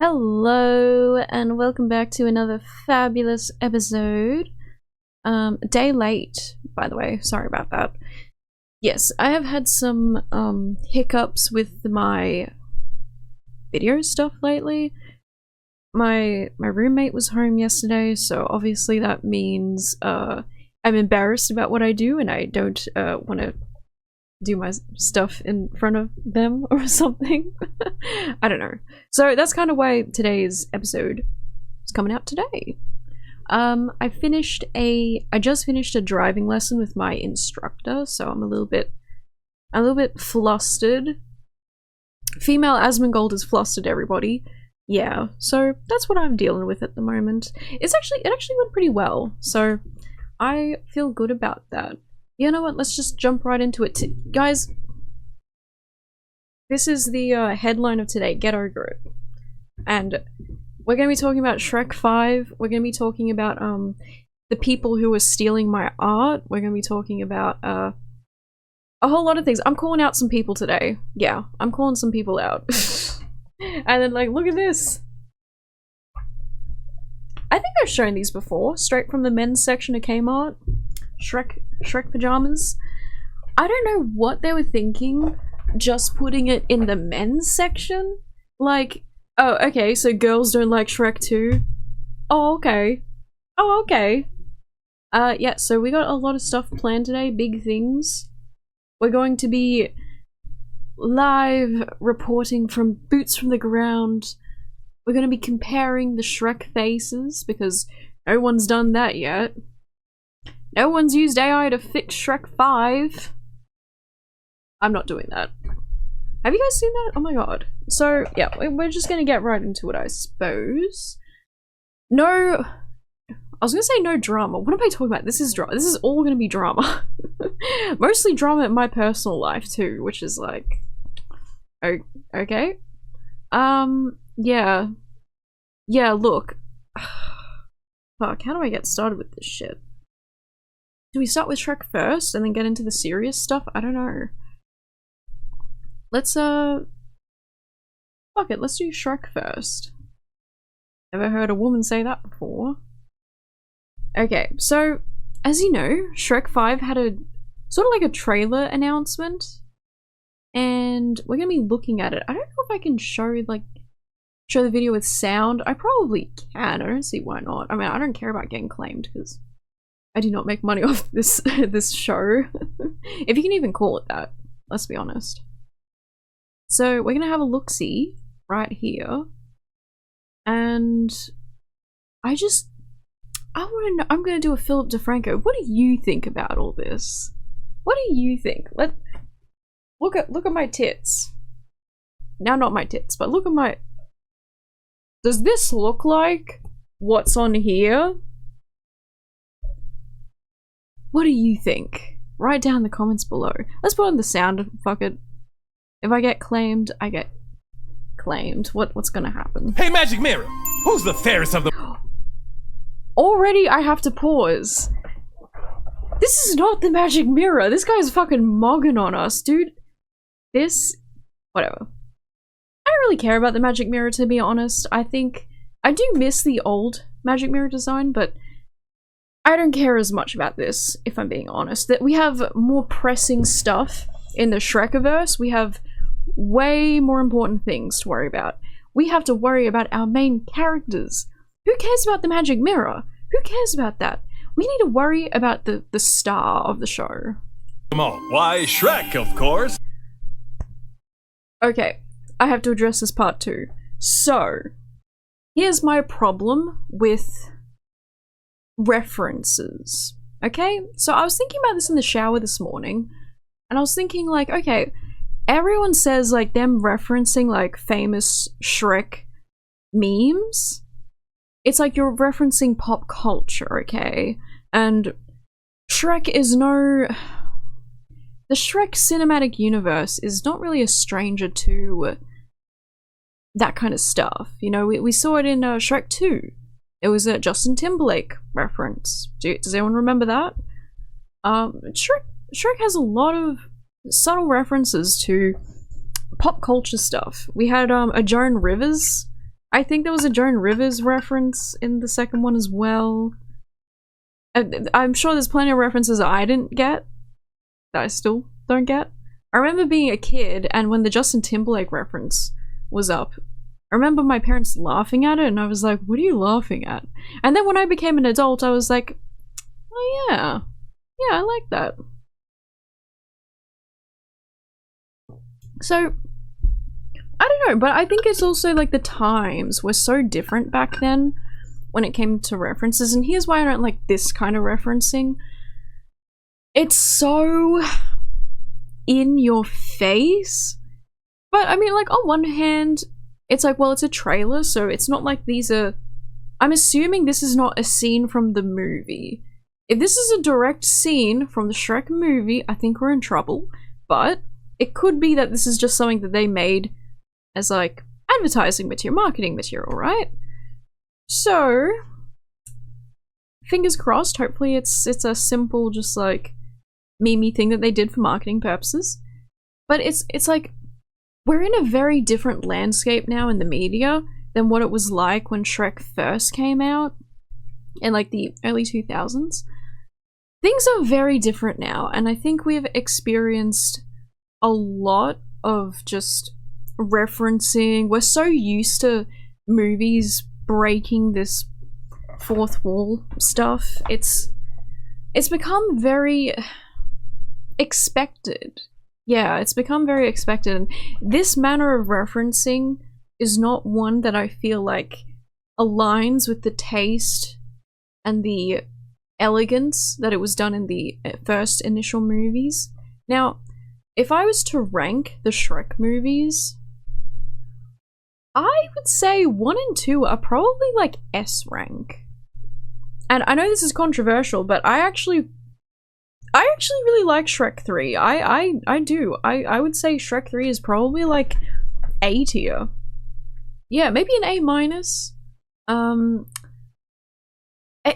Hello and welcome back to another fabulous episode. A day late, by the way, sorry about that. Yes, I have had some hiccups with my video stuff lately. My roommate was home yesterday, so obviously that means I'm embarrassed about what I do and I don't want to do my stuff in front of them or something. I don't know. So that's kind of why today's episode is coming out today. I just finished a driving lesson with my instructor, so I'm a little bit flustered. Female Asmongold is flustered, everybody. Yeah, so that's what I'm dealing with at the moment. It actually went pretty well, so I feel good about that. You know what, let's just jump right into it. Guys, this is the headline of today, Get Over It. And we're going to be talking about Shrek 5, we're going to be talking about the people who are stealing my art, we're going to be talking about a whole lot of things. I'm calling out some people today. Yeah, I'm calling some people out. And then like, look at this. I think I've shown these before, straight from the men's section of Kmart. Shrek pajamas. I don't know what they were thinking just putting it in the men's section. Like, oh, okay, so girls don't like Shrek too? Oh, okay. Oh, okay. Yeah, so we got a lot of stuff planned today, big things. We're going to be live reporting from boots from the ground. We're going to be comparing the Shrek faces, because no one's done that yet. No one's used AI to fix Shrek 5. I'm not doing that. Have you guys seen that? Oh my god. So, yeah, we're just gonna get right into it, I suppose. No... I was gonna say no drama. What am I talking about? This is drama. This is all gonna be drama. Mostly drama in my personal life, too, which is like... okay. Yeah. Yeah, look. Fuck, how do I get started with this shit? Do we start with Shrek first and then get into the serious stuff? I don't know. Let's fuck it, let's do Shrek first. Never heard a woman say that before. Okay, so as you know, Shrek 5 had a sort of like a trailer announcement, and we're gonna be looking at it. I don't know if I can show the video with sound. I probably can. I don't see why not. I mean, I don't care about getting claimed because I do not make money off this this show. If you can even call it that, let's be honest. So we're gonna have a look-see right here. And I wanna know, I'm gonna do a Philip DeFranco. What do you think about all this? What do you think? Look at my tits. Now not my tits, but look at my... Does this look like what's on here? What do you think? Write down in the comments below. Let's put on the sound, fuck it. If I get claimed, I get claimed. What's gonna happen? Hey, Magic Mirror! Who's the fairest of the— Already I have to pause. This is not the Magic Mirror. This guy's fucking mogging on us, dude. This... whatever. I don't really care about the Magic Mirror, to be honest. I think... I do miss the old Magic Mirror design, but I don't care as much about this, if I'm being honest. That we have more pressing stuff in the Shrekiverse. We have way more important things to worry about. We have to worry about our main characters. Who cares about the Magic Mirror? Who cares about that? We need to worry about the star of the show. Come on, why Shrek, of course. Okay, I have to address this part too. So, here's my problem with references. Okay, so I was thinking about this in the shower this morning, and I was thinking like, okay, everyone says like them referencing like famous Shrek memes. It's like you're referencing pop culture, okay? And Shrek is no... The Shrek cinematic universe is not really a stranger to that kind of stuff. You know, we saw it in Shrek 2. It was a Justin Timberlake reference. Does anyone remember that? Shrek has a lot of subtle references to pop culture stuff. We had a Joan Rivers I think there was a Joan Rivers reference in the second one as well. I'm sure there's plenty of references I didn't get, that I still don't get. I remember being a kid, and when the Justin Timberlake reference was up, I remember my parents laughing at it, and I was like, what are you laughing at? And then when I became an adult, I was like, oh yeah. Yeah, I like that. So, I don't know, but I think it's also like the times were so different back then when it came to references, and here's why I don't like this kind of referencing. It's so in your face. But I mean, like, on one hand, it's like, well, it's a trailer, so it's not like these are... I'm assuming this is not a scene from the movie. If this is a direct scene from the Shrek movie, I think we're in trouble. But it could be that this is just something that they made as, like, advertising material, marketing material, right? So, fingers crossed, hopefully it's a simple, just, like, meme-y thing that they did for marketing purposes. But it's like, we're in a very different landscape now in the media than what it was like when Shrek first came out in, like, the early 2000s. Things are very different now, and I think we've experienced a lot of just referencing. We're so used to movies breaking this fourth wall stuff. It's become very expected. Yeah, it's become very expected, and this manner of referencing is not one that I feel like aligns with the taste and the elegance that it was done in the first initial movies. Now, if I was to rank the Shrek movies, I would say 1 and 2 are probably like S rank. And I know this is controversial, but I actually really like Shrek 3. I do. I would say Shrek 3 is probably like A tier. Yeah, maybe an A minus.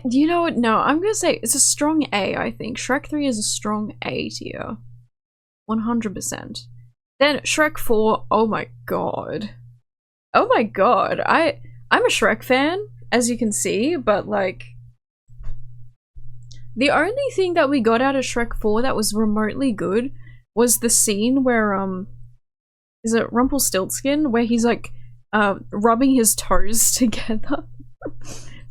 You know what? No, I'm gonna say it's a strong A, I think. Shrek 3 is a strong A tier. 100%. Then Shrek 4, oh my god. Oh my god. I'm a Shrek fan, as you can see, but like, the only thing that we got out of Shrek 4 that was remotely good was the scene where, is it Rumpelstiltskin? Where he's like, rubbing his toes together.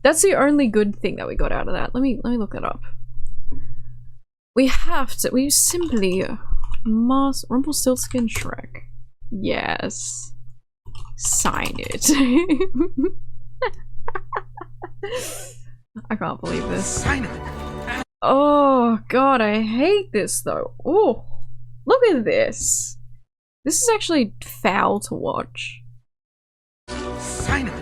That's the only good thing that we got out of that. Let me look it up. We simply must Rumpelstiltskin Shrek. Yes. Sign it. I can't believe this. Sign it. Oh god, I hate this though. Oh, look at this. This is actually foul to watch. Sign it.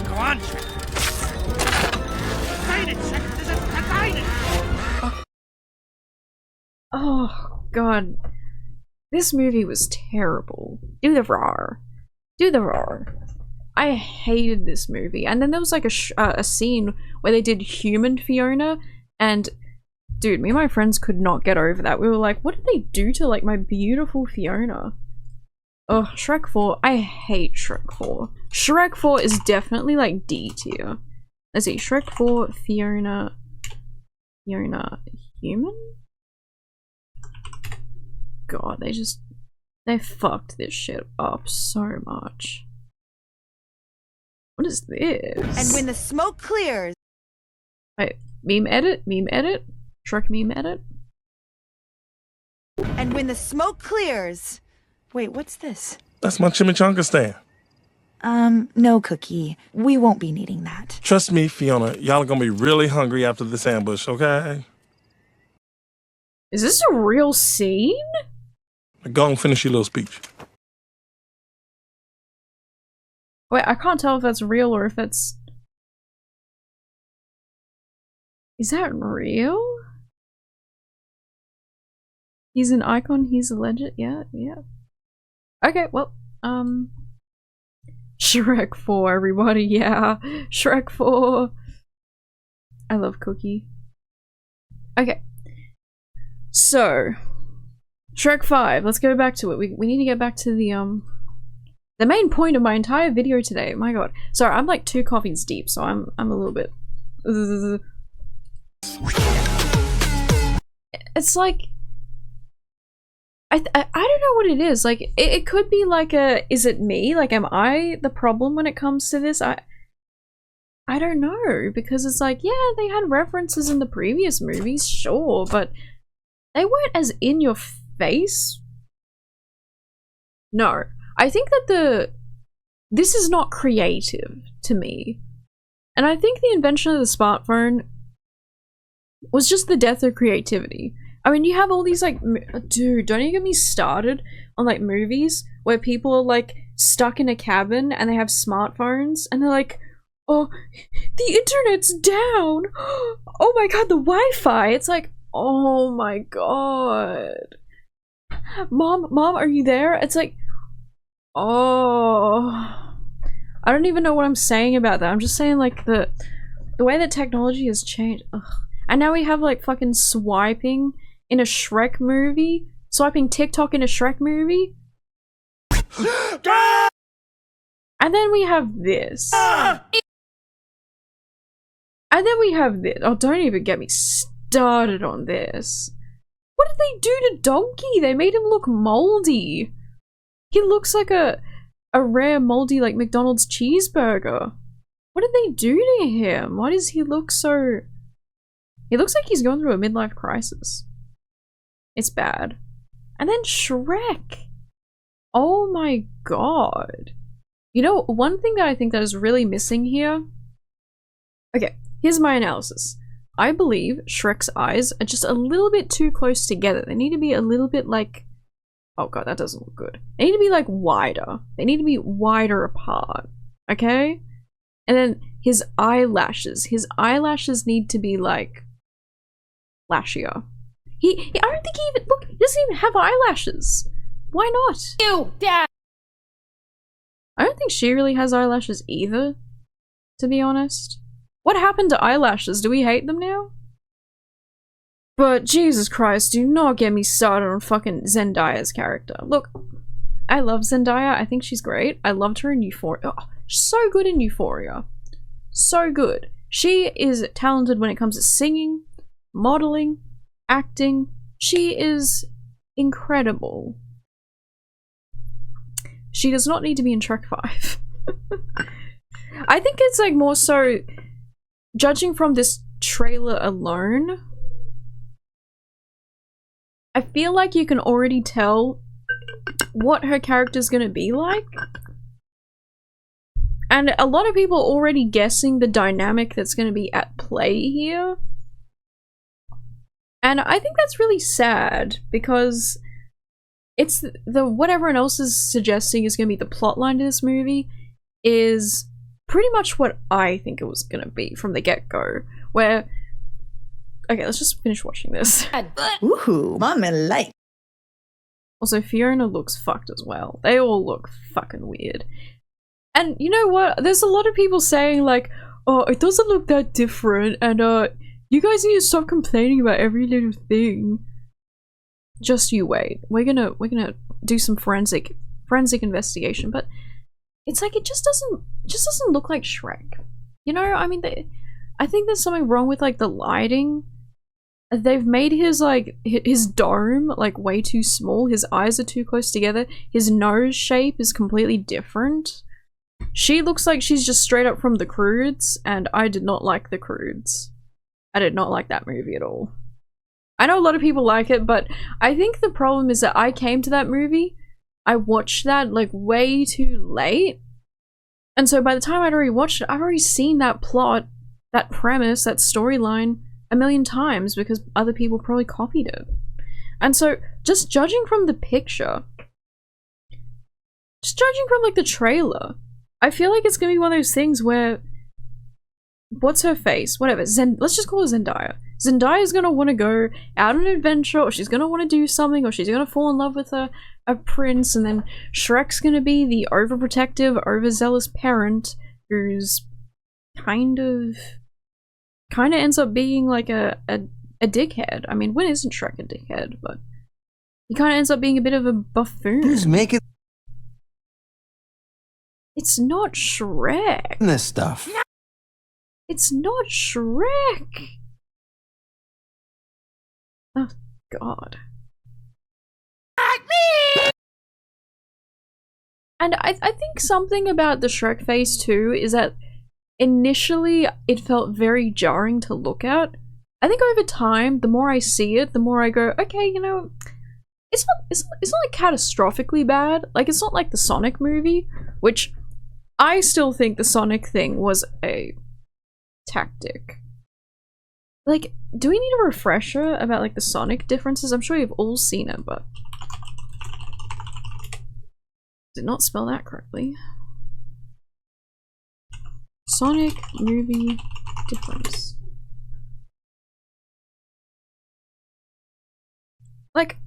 Go on, Shrek. Sign it, Shrek. Sign it. Oh god. This movie was terrible. Do the roar. Do the roar. I hated this movie. And then there was like a scene where they did human Fiona, and dude, me and my friends could not get over that. We were like, what did they do to like my beautiful Fiona? Oh, Shrek 4. I hate Shrek 4. Shrek 4 is definitely like D tier. Let's see, Shrek 4, Fiona human? God, they fucked this shit up so much. What is this? And when the smoke clears. Wait, meme edit? Meme edit? Shrek meme edit? And when the smoke clears. Wait, what's this? That's my chimichanga stand. No, Cookie. We won't be needing that. Trust me, Fiona, y'all are gonna be really hungry after this ambush, okay? Is this a real scene? Go and finish your little speech. Wait, I can't tell if that's real or if it's... Is that real? He's an icon, he's a legend, yeah. Okay, well, Shrek 4, everybody, yeah. Shrek 4. I love Cookie. Okay. So, Shrek 5, let's go back to it. We need to get back to the The main point of my entire video today, my god. Sorry, I'm like 2 coffees deep, so I'm a little bit... It's like... I don't know what it is. Like, it could be like a... Is it me? Like, am I the problem when it comes to this? I don't know, because it's like, yeah, they had references in the previous movies, sure, but they weren't as in your face. No. I think that this is not creative to me. And I think the invention of the smartphone was just the death of creativity. I mean, you have all these like, dude, don't you get me started on like movies where people are like stuck in a cabin and they have smartphones and they're like, oh, the internet's down. Oh my god, the Wi-Fi. It's like, oh my god. Mom, are you there? It's like, oh, I don't even know what I'm saying about that. I'm just saying like the way that technology has changed. Ugh. And now we have like fucking swiping in a Shrek movie, swiping TikTok in a Shrek movie. And then we have this. And then we have this. Oh, don't even get me started on this. What did they do to Donkey? They made him look moldy. He looks like a rare moldy like McDonald's cheeseburger. What did they do to him? Why does he look so... He looks like he's going through a midlife crisis. It's bad. And then Shrek. Oh my god. You know, one thing that I think that is really missing here... Okay, here's my analysis. I believe Shrek's eyes are just a little bit too close together. They need to be a little bit like... Oh god, that doesn't look good. They need to be like wider. They need to be wider apart. Okay? And then his eyelashes. His eyelashes need to be like... lashier. I don't think he even... Look, he doesn't even have eyelashes. Why not? Ew, Dad. I don't think she really has eyelashes either, to be honest. What happened to eyelashes? Do we hate them now? But Jesus Christ, do not get me started on fucking Zendaya's character. Look, I love Zendaya. I think she's great. I loved her in Euphoria. Oh, she's so good in Euphoria. So good. She is talented when it comes to singing, modeling, acting. She is incredible. She does not need to be in Shrek 5. I think it's like more so, judging from this trailer alone, I feel like you can already tell what her character's gonna be like. And a lot of people are already guessing the dynamic that's gonna be at play here. And I think that's really sad, because it's what everyone else is suggesting is gonna be the plotline to this movie is pretty much what I think it was gonna be from the get-go, where... Okay, let's just finish watching this. Woohoo, mommy like. Also, Fiona looks fucked as well. They all look fucking weird. And you know what? There's a lot of people saying like, oh, it doesn't look that different, and you guys need to stop complaining about every little thing. Just you wait. We're gonna do some forensic investigation, but it's like it just doesn't look like Shrek. You know, I mean, I think there's something wrong with like the lighting. They've made his like his dome like way too small. His eyes are too close together. His nose shape is completely different. She looks like she's just straight up from The Croods, and I did not like The Croods. I did not like that movie at all. I know a lot of people like it, but I think the problem is that I came to that movie, I watched that like way too late, and so by the time I'd already watched it, I've already seen that plot, that premise, that storyline a million times because other people probably copied it. And so just judging from the picture, just judging from like the trailer, I feel like it's gonna be one of those things where, what's her face? Whatever, let's just call her Zendaya. Zendaya's gonna want to go out on an adventure, or she's gonna want to do something, or she's gonna fall in love with a prince, and then Shrek's gonna be the overprotective, overzealous parent who's kind of ends up being like a dickhead. I mean, when isn't Shrek a dickhead? But he kind of ends up being a bit of a buffoon. Who's making It's not Shrek. This stuff. It's not Shrek. Oh, God. And I think something about the Shrek face too is that initially it felt very jarring to look at. I think over time, the more I see it, the more I go, okay, you know, it's not like catastrophically bad. Like, it's not like the Sonic movie, which I still think the Sonic thing was a tactic. Like, do we need a refresher about like the Sonic differences? I'm sure you've all seen it, but did not spell that correctly. Sonic movie difference. Like,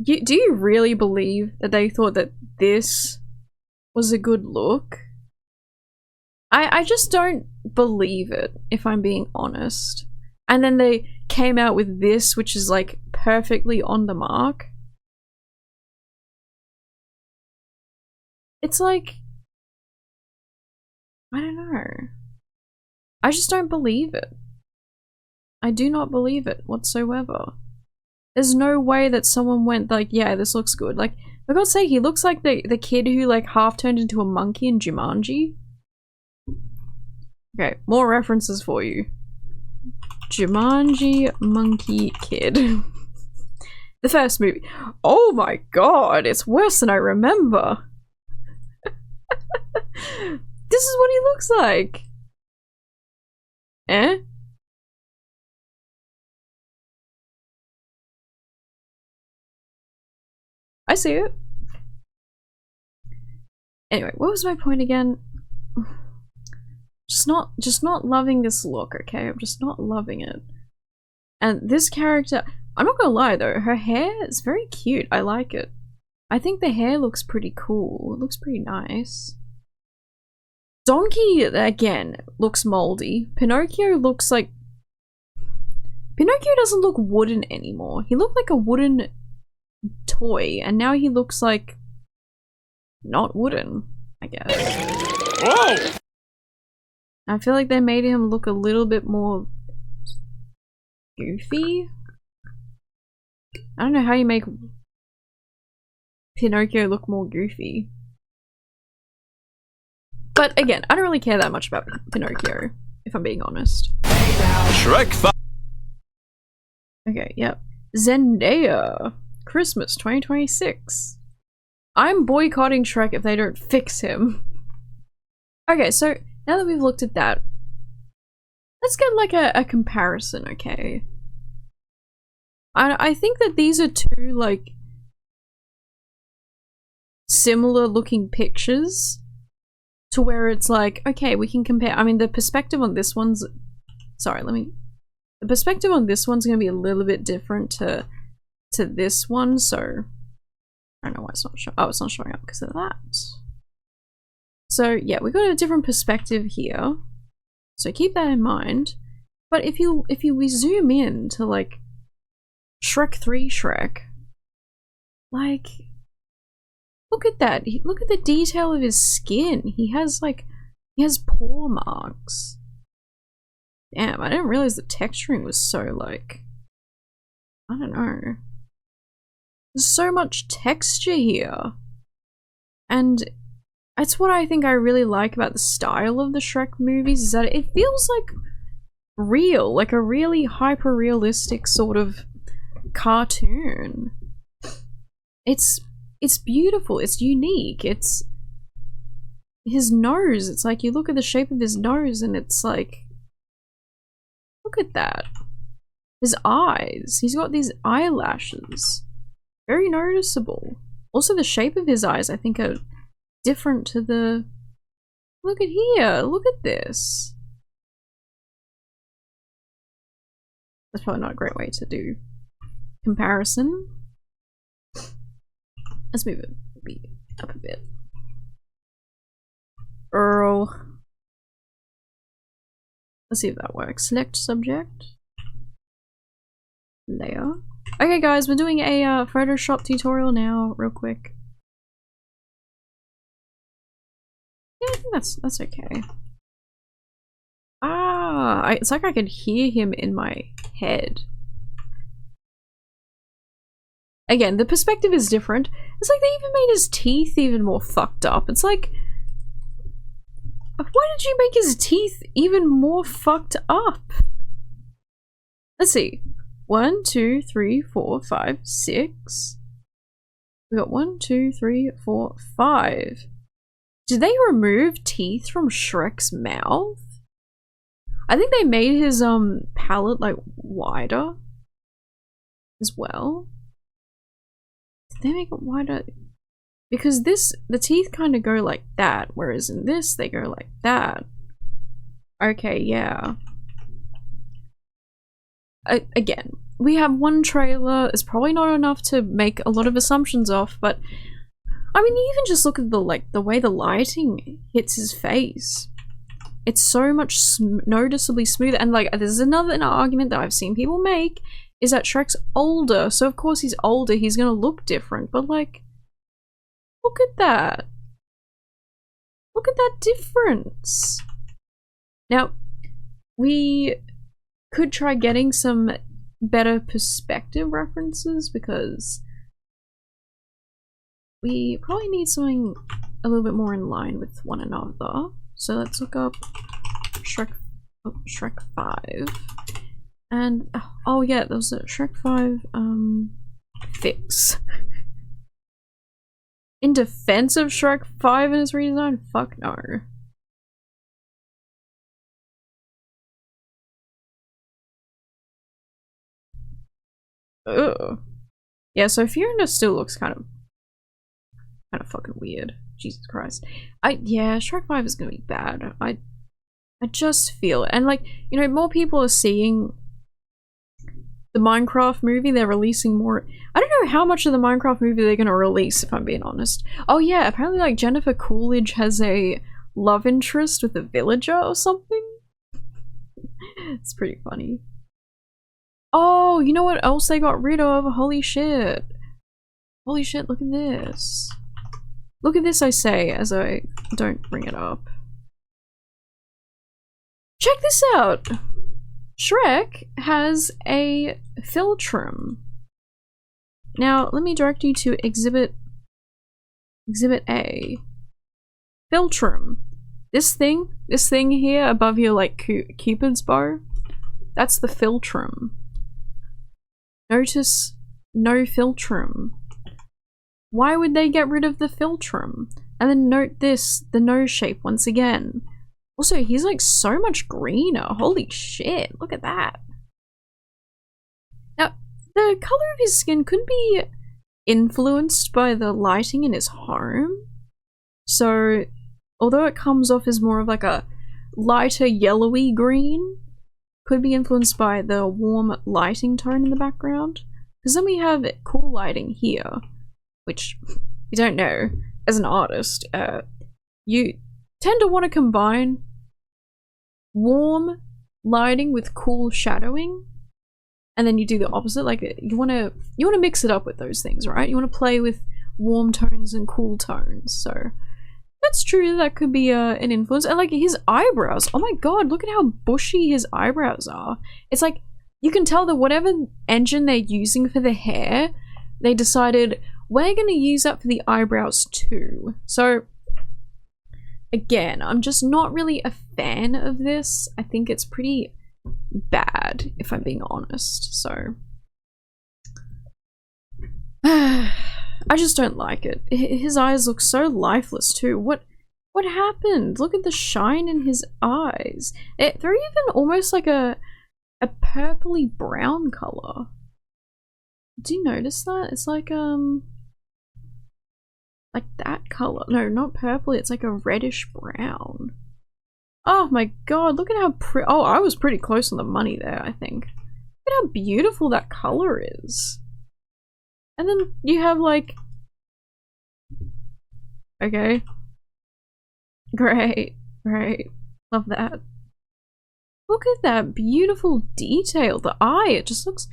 do you really believe that they thought that this was a good look? I just don't believe it, if I'm being honest. And then they came out with this, which is like perfectly on the mark. It's like, I don't know. I just don't believe it. I do not believe it whatsoever. There's no way that someone went like, yeah, this looks good. Like, for God's sake, he looks like the kid who like half turned into a monkey in Jumanji. Okay, more references for you. Jumanji Monkey Kid. The first movie. Oh my god, it's worse than I remember. This is what he looks like. Eh? I see it. Anyway, what was my point again? Just not loving this look, okay? I'm just not loving it. And this character, I'm not gonna lie though, her hair is very cute. I like it. I think the hair looks pretty cool. It looks pretty nice. Donkey, again, looks moldy. Pinocchio looks like... Pinocchio doesn't look wooden anymore. He looked like a wooden toy, and now he looks like... not wooden, I guess. Whoa! I feel like they made him look a little bit more goofy. I don't know how you make Pinocchio look more goofy. But again, I don't really care that much about Pinocchio, if I'm being honest. Shrek 5. Okay, yep. Zendaya. Christmas 2026. I'm boycotting Shrek if they don't fix him. Okay, so now that we've looked at that, let's get like a comparison, okay? I think that these are two like similar looking pictures to where it's like, okay, we can compare. I mean, the perspective on this one's, sorry, the perspective on this one's gonna be a little bit different to this one, so I don't know why it's not showing. Oh, it's not showing up because of that. So yeah, we got a different perspective here, so keep that in mind. But if we zoom in to like Shrek 3 Shrek, like, look at that. Look at the detail of his skin. He has paw marks. Damn, I didn't realize the texturing was so like, I don't know. There's so much texture here. And that's what I think I really like about the style of the Shrek movies, is that it feels like real, like a really hyper-realistic sort of cartoon. It's beautiful, it's unique, it's his nose, it's like you look at the shape of his nose and it's like, look at that. His eyes, he's got these eyelashes. Very noticeable. Also the shape of his eyes I think are different to the... Look at here, look at this. That's probably not a great way to do comparison. Let's move it up a bit. Earl. Let's see if that works. Select subject. Layer. Okay guys, we're doing a Photoshop tutorial now, real quick. I think that's okay. Ah, it's like I could hear him in my head. Again, the perspective is different. It's like they even made his teeth even more fucked up. It's like, why did you make his teeth even more fucked up? Let's see. 1, 2, 3, 4, 5, 6. We got 1, 2, 3, 4, 5. Did they remove teeth from Shrek's mouth? I think they made his palate like wider as well. Did they make it wider? Because the teeth kind of go like that, whereas in this they go like that. Okay, yeah. Again, we have one trailer. It's probably not enough to make a lot of assumptions off, but I mean, you even just look at the way the lighting hits his face. It's so much noticeably smoother. And like, there's another argument that I've seen people make is that Shrek's older, so of course he's older, he's gonna look different. But like, look at that. Look at that difference. Now, we could try getting some better perspective references because we probably need something a little bit more in line with one another. So let's look up Shrek 5. And oh yeah, there was a Shrek 5 fix. In defense of Shrek 5 and its redesign? Fuck no. Ugh. Yeah, so Fiona still looks kind of fucking weird. Jesus Christ. Yeah, Shrek 5 is gonna be bad. I just feel it. And like, you know, more people are seeing the Minecraft movie. They're releasing more. I don't know how much of the Minecraft movie they're gonna release, if I'm being honest. Oh yeah, apparently like Jennifer Coolidge has a love interest with a villager or something. It's pretty funny. Oh, you know what else they got rid of? Holy shit. Holy shit, look at this. Look at this, I say, as I don't bring it up. Check this out! Shrek has a philtrum. Now, let me direct you to Exhibit A. Philtrum. This thing here above your, like, Cupid's bow, that's the philtrum. Notice no philtrum. Why would they get rid of the philtrum? And then note this, the nose shape once again. Also, he's like so much greener. Holy shit, look at that. Now, the color of his skin could be influenced by the lighting in his home. So, although it comes off as more of like a lighter yellowy green, could be influenced by the warm lighting tone in the background. Because then we have cool lighting here, which, if you don't know, as an artist, you tend to want to combine warm lighting with cool shadowing, and then you do the opposite. Like you want to mix it up with those things, right? You want to play with warm tones and cool tones. So that's true. That could be an influence. And like his eyebrows. Oh my god, look at how bushy his eyebrows are. It's like you can tell that whatever engine they're using for the hair, they decided we're going to use that for the eyebrows too. So again, I'm just not really a fan of this. I think it's pretty bad, if I'm being honest. So I just don't like it. His eyes look so lifeless too. What happened? Look at the shine in his eyes. They're even almost like a purpley brown color. Do you notice that? It's like that color. No, not purple. It's like a reddish brown. Oh my god, look at how oh, I was pretty close on the money there, I think. Look at how beautiful that color is. And then you have like... Okay. Great. Great. Love that. Look at that beautiful detail. The eye, it just looks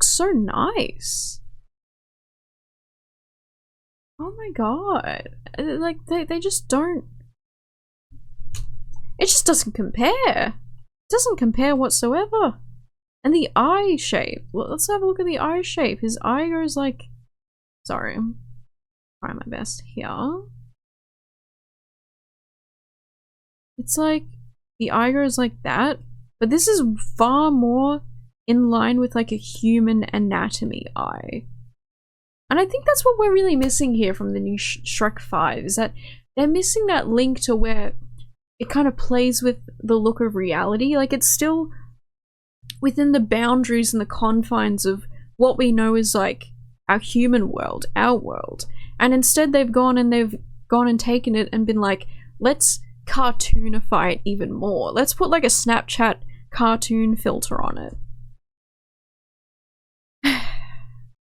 so nice. Oh my god. Like, they just don't It just doesn't compare. It doesn't compare whatsoever. And the eye shape. Well, let's have a look at the eye shape. His eye goes like... Sorry, I'm trying my best here. It's like... The eye goes like that. But this is far more in line with like a human anatomy eye. And I think that's what we're really missing here from the new Shrek 5, is that they're missing that link to where it kind of plays with the look of reality. Like, it's still within the boundaries and the confines of what we know is like our human world, our world. And instead they've gone and taken it and been like, let's cartoonify it even more. Let's put like a Snapchat cartoon filter on it.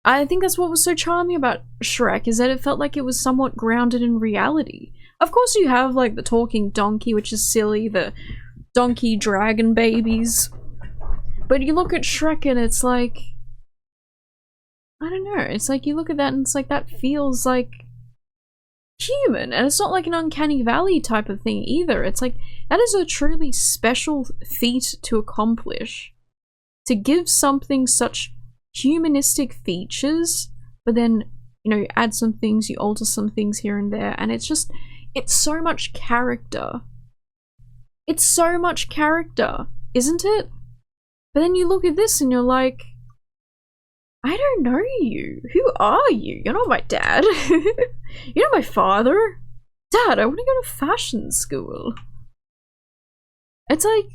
I think that's what was so charming about Shrek, is that it felt like it was somewhat grounded in reality. Of course you have like the talking donkey, which is silly, the donkey dragon babies. But you look at Shrek and it's like... I don't know, it's like you look at that and it's like that feels like human. And it's not like an uncanny valley type of thing either. It's like, that is a truly special feat to accomplish. To give something such humanistic features, but then, you know, you add some things, you alter some things here and there, and it's just, it's so much character. It's so much character, isn't it? But then you look at this and you're like, I don't know you. Who are you? You're not my dad. You're not my father. Dad, I want to go to fashion school. It's like,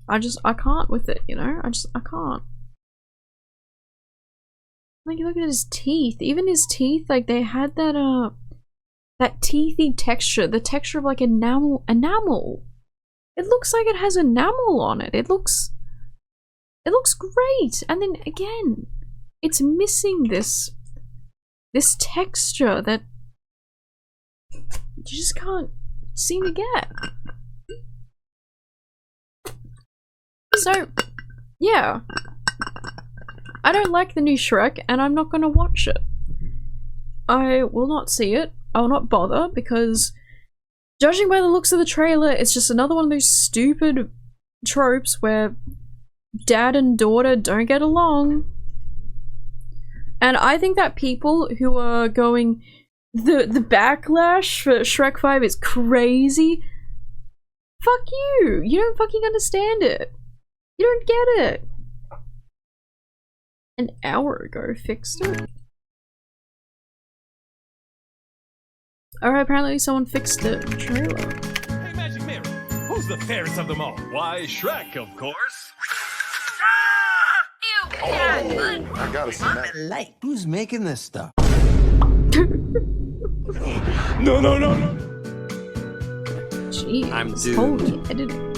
I can't with it, you know? I can't. Like, you look at his teeth. Even his teeth, like, they had that, that teethy texture. The texture of, like, enamel. It looks like it has enamel on it. It looks great. And then, again, it's missing this texture that you just can't seem to get. So, yeah. I don't like the new Shrek, and I'm not gonna watch it. I will not see it. I will not bother, because judging by the looks of the trailer, it's just another one of those stupid tropes where dad and daughter don't get along. And I think that people who are going, the backlash for Shrek 5 is crazy. Fuck you! You don't fucking understand it. You don't get it. An hour ago fixed it. Alright, apparently someone fixed the trailer. Hey, Magic Mirror, who's the fairest of them all? Why, Shrek, of course. I gotta see that. Like, who's making this stuff? No. Jeez, I'm doomed. holy editing.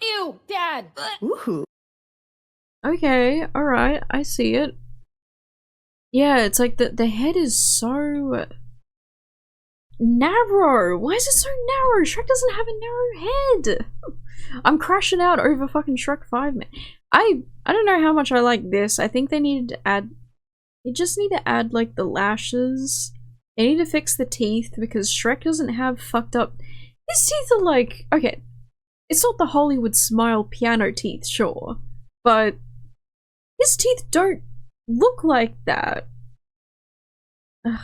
Ew, Dad! Okay, alright, I see it. Yeah, it's like the head is so narrow. Why is it so narrow? Shrek doesn't have a narrow head. I'm crashing out over fucking Shrek 5, man. I don't know how much I like this. I think they needed to add... They just need to add, like, the lashes. They need to fix the teeth, because Shrek doesn't have fucked up... His teeth are like... Okay, it's not the Hollywood smile piano teeth, sure. But his teeth don't look like that. Ugh.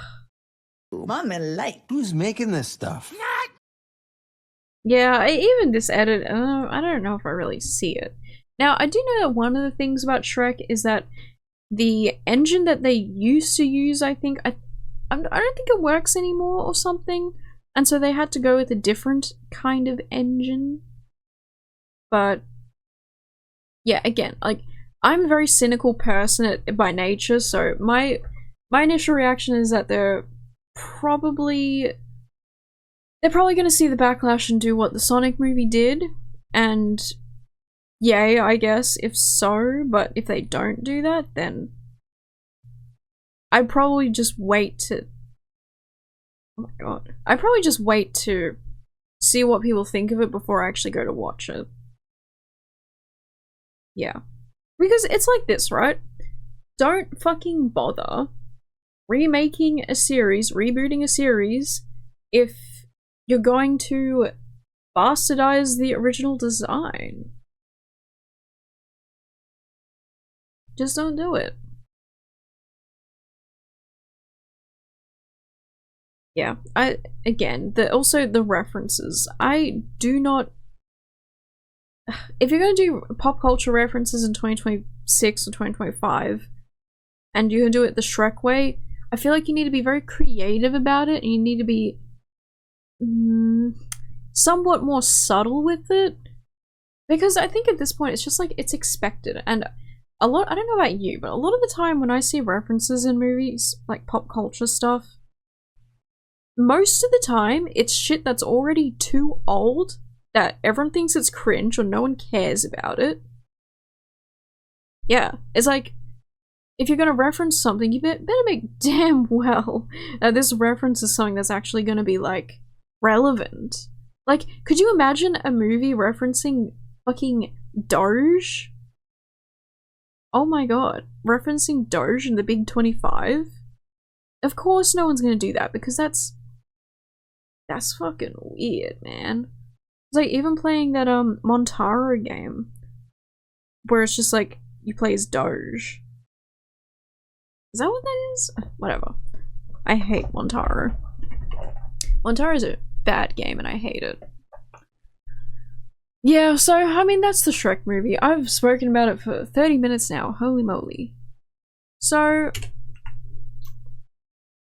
Mommy, like, who's making this stuff? Yeah, even this edit, I don't know if I really see it. Now, I do know that one of the things about Shrek is that the engine that they used to use, I think, I don't think it works anymore or something, and so they had to go with a different kind of engine. But yeah, again, like, I'm a very cynical person by nature, so my initial reaction is that they're probably going to see the backlash and do what the Sonic movie did, and yay, I guess, if so. But if they don't do that, then I'd probably just wait to... Oh my god. I'd probably just wait to see what people think of it before I actually go to watch it. Yeah. Because it's like this, right? Don't fucking bother remaking a series, rebooting a series, if you're going to bastardize the original design. Just don't do it. Yeah, again, also the references. I do not. If you're gonna do pop culture references in 2026 or 2025, and you're gonna do it the Shrek way, I feel like you need to be very creative about it, and you need to be somewhat more subtle with it. Because I think at this point it's just like it's expected, and a lot. I don't know about you, but a lot of the time when I see references in movies, like pop culture stuff, most of the time it's shit that's already too old that everyone thinks it's cringe or no one cares about it. Yeah, it's like, if you're gonna reference something, you better make damn well that this reference is something that's actually gonna be, like, relevant. Like, could you imagine a movie referencing fucking Doge? Oh my god, referencing Doge in the Big 25? Of course no one's gonna do that, because that's fucking weird, man. It's like even playing that Montaro game where it's just like you play as Doge. Is that what that is? Whatever. I hate Montaro. Montaro is a bad game and I hate it. Yeah, so I mean that's the Shrek movie. I've spoken about it for 30 minutes now. Holy moly. So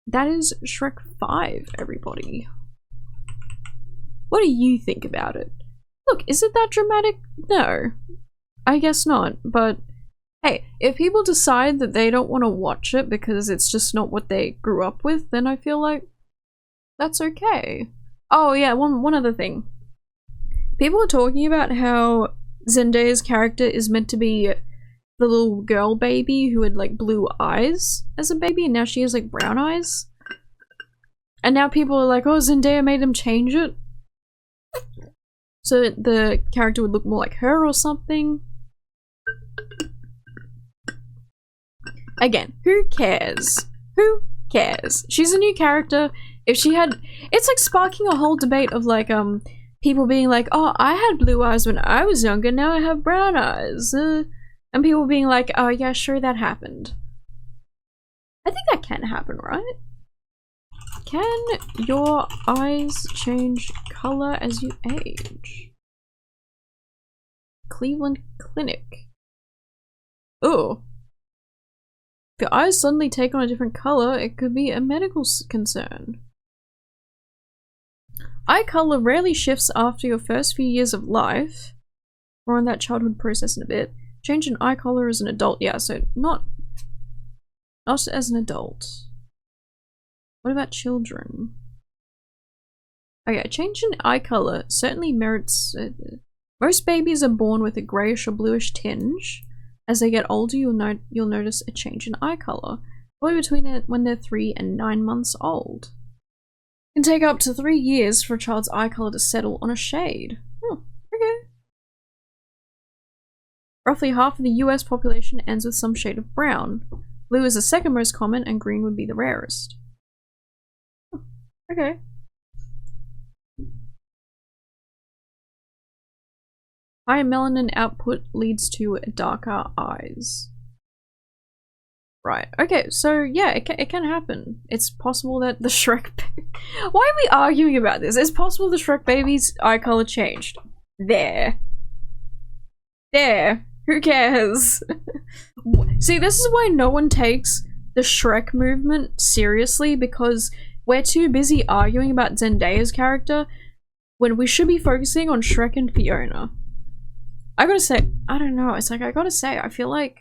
that is Shrek 5, everybody. What do you think about it? Look, is it that dramatic? No. I guess not, but hey, if people decide that they don't want to watch it because it's just not what they grew up with, then I feel like that's okay. Oh yeah, one other thing. People are talking about how Zendaya's character is meant to be the little girl baby who had like blue eyes as a baby, and now she has like brown eyes. And now people are like, oh, Zendaya made him change it so that the character would look more like her or something. Again, who cares? Who cares? She's a new character. If she had, it's like sparking a whole debate of like people being like, oh, I had blue eyes when I was younger, now I have brown eyes, and people being like, oh yeah, sure, that happened. I think that can happen, right? Can your eyes change color as you age? Cleveland Clinic. Oh. If your eyes suddenly take on a different color, it could be a medical concern. Eye color rarely shifts after your first few years of life. More on that childhood process in a bit. Change in eye color as an adult. Yeah, so not as an adult. What about children? Okay, change in eye color certainly merits... most babies are born with a greyish or bluish tinge. As they get older, you'll notice a change in eye color, probably between when they're 3 and 9 months old. It can take up to 3 years for a child's eye color to settle on a shade. Oh, okay. Roughly half of the US population ends with some shade of brown. Blue is the second most common, and green would be the rarest. Oh, okay. High melanin output leads to darker eyes. Right, okay, so yeah, it can happen. It's possible that the Shrek... Why are we arguing about this? It's possible the Shrek baby's eye color changed. There. There. Who cares? See, this is why no one takes the Shrek movement seriously, because we're too busy arguing about Zendaya's character when we should be focusing on Shrek and Fiona. I gotta say, I don't know, it's like, I gotta say, I feel like...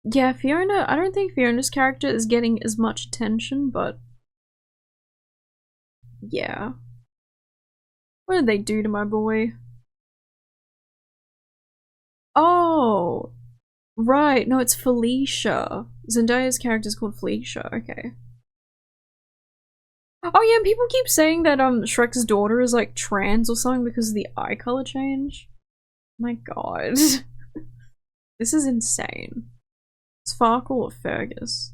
yeah, Fiona, I don't think Fiona's character is getting as much attention, but... yeah. What did they do to my boy? Oh! Right, no, it's Felicia. Zendaya's character is called Felicia, okay. Oh yeah, and people keep saying that Shrek's daughter is like trans or something because of the eye color change. My god. This is insane. It's Farkle or Fergus.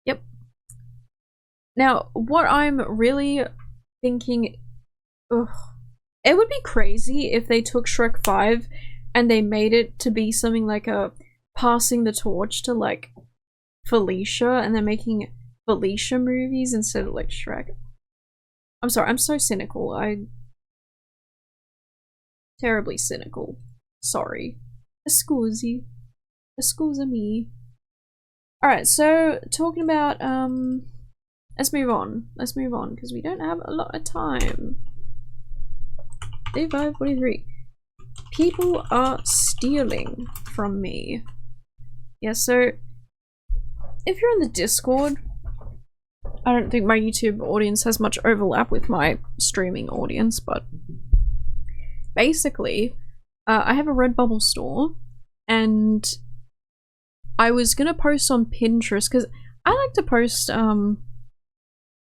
Yep. Now, what I'm really thinking... Ugh, it would be crazy if they took Shrek 5 and they made it to be something like a passing the torch to like Felicia, and they're making Felicia movies instead of like Shrek. I'm sorry, I'm so cynical. Terribly cynical. Sorry. Scusi me. Alright, so talking about let's move on because we don't have a lot of time. Day 5, 43. People are stealing from me. Yeah, so if you're in the Discord, I don't think my YouTube audience has much overlap with my streaming audience, but basically, I have a Redbubble store, and I was gonna post on Pinterest, because I like to post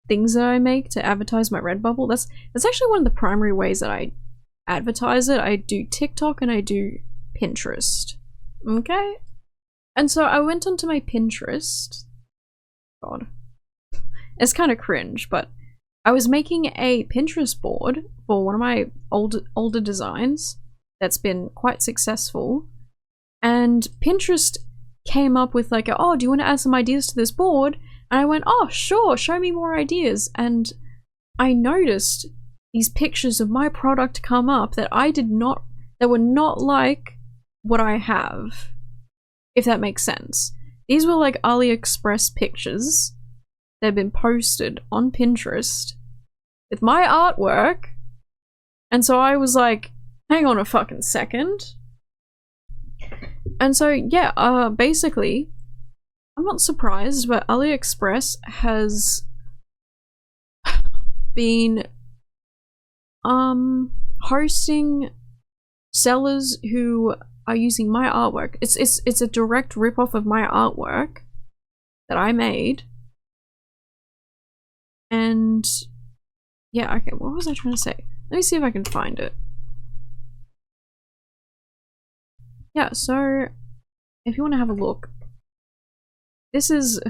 things that I make to advertise my Redbubble. That's actually one of the primary ways that I advertise it. I do TikTok and I do Pinterest. Okay? And so I went onto my Pinterest. God. It's kind of cringe, but I was making a Pinterest board for one of my older designs that's been quite successful. And Pinterest came up with like, oh, do you want to add some ideas to this board? And I went, oh, sure, show me more ideas. And I noticed these pictures of my product come up that that were not like what I have, if that makes sense. These were like AliExpress pictures that had been posted on Pinterest with my artwork. And so I was like, hang on a fucking second. And so, yeah, basically, I'm not surprised, but AliExpress has been hosting sellers who are using my artwork. It's a direct ripoff of my artwork that I made. And yeah, okay, what was I trying to say? Let me see if I can find it. Yeah, so if you want to have a look, this is